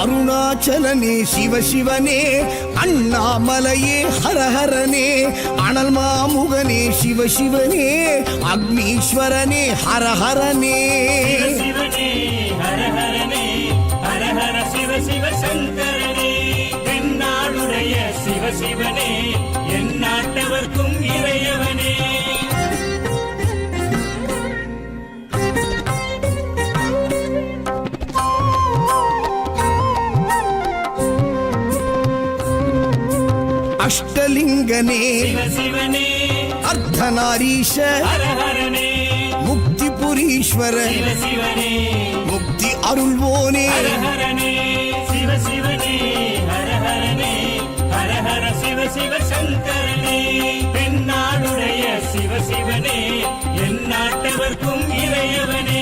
அருணாச்சலனே சிவசிவனே, அண்ணாமலையே ஹரஹரனே, அனல் மாமுகனே சிவசிவனே, அக்னீஸ்வரனே ஹரஹரனே. சிவசிவனே ஹரஹரனே, ஹரஹர சிவ சிவ சங்கரனே, தென்னாடுடைய சிவசிவனே, என் நாட்டவர்க்கும் இறையவனே. அஷ்டலிங்கனே சிவசிவனே, அர்த்தநாரீஷ ஹரஹரனே, முக்திபுரீஸ்வர சிவசிவனே, முக்தி அருள்வோனே. ஹரஹரனே சிவசிவனே, ஹரஹரனே, ஹரஹர சிவ சிவ சங்கரனே, தென்னாடுடைய சிவசிவனே, என் நாட்டவர்க்கும் இறையவனே.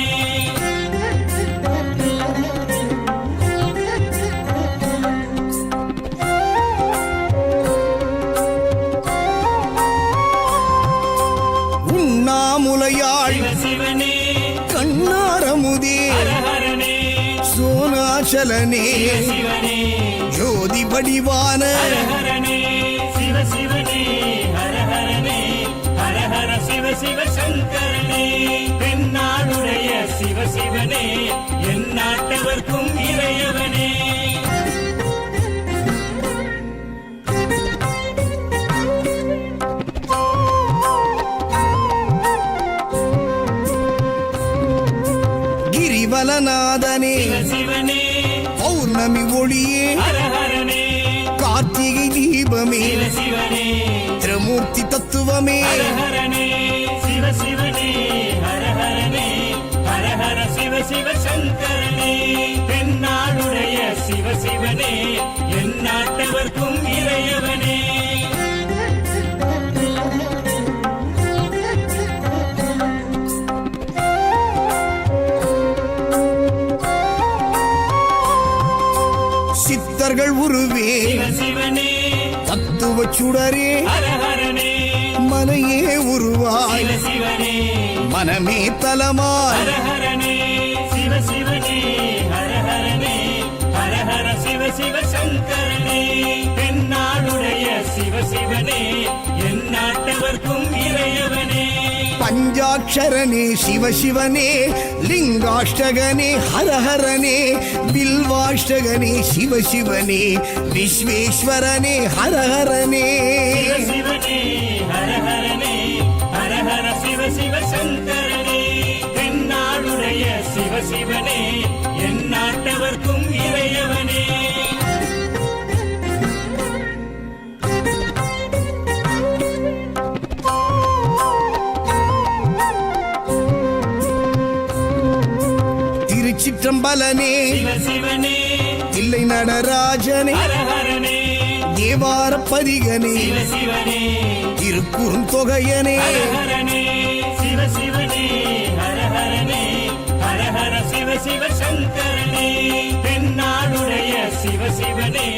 உண்ணாமுலையாள் சிவசிவனே, கண்ணாரமுதே ஹரஹரனே, சோனாச்சலனே சிவசிவனே, ஜோதி வடிவான ஹரஹரனே சிவசிவனே, ஹரஹரனே, ஹரஹர சிவ சிவ சங்கரனே, தென்னாடுடைய சிவசிவனே, என் நாட்டவர்க்கும் இறையவனே. கிரிவலநாதனே சிவசிவனே, பௌர்ணமி ஒளியே ஹரஹரனே, கார்த்திகை தீபமே சிவசிவனே, திரமூர்த்தி தத்துவமே. ஹரஹரனே சிவசிவனே, ஹரஹரனே, ஹரஹர சிவ சிவ சங்கரனே, தென்னாடுடைய சிவசிவனே, என் நாட்டவர்க்கும் இறையவனே. சித்தர்கள் உருவே சிவசிவனே, தத்துவ சுடரே ஹரஹரனே, மனையே உருவாய் சிவசிவனே, மனமே தலமாய். ஹரஹரனே சிவசிவனே, ஹரஹரனே, ஹரஹர சிவ சிவ சங்கரனே, தென்னாடுடைய சிவசிவனே, என் நாட்டவர்க்கும் இறையவனே. பஞ்சாட்சரனே சிவசிவனே, லிங்காஷ்டகனே ஹரஹரனே, பில்வாஷ்டகனே சிவசிவனே, விஸ்வேஸ்வரனே ஹரஹரனே. சிவசிவனே, ஹரஹரனே, ஹரஹர சிவ சிவ சங்கரனே, தென்னாடுடைய சிவசிவனே, என் நாட்டவர்க்கும் இறையவனே. திருச்சிற்றம்பலனே சிவசிவனே, தில்லை நடராஜனே, ஹரஹரனே, தேவார பதிகனே, சிவசிவனே, திருக்குறுந்தொகையனே. ஹரஹரனே சிவசிவனே, ஹரஹரனே, ஹரஹர சிவ சிவ சங்கரனே, தென்னாடுடைய சிவசிவனே,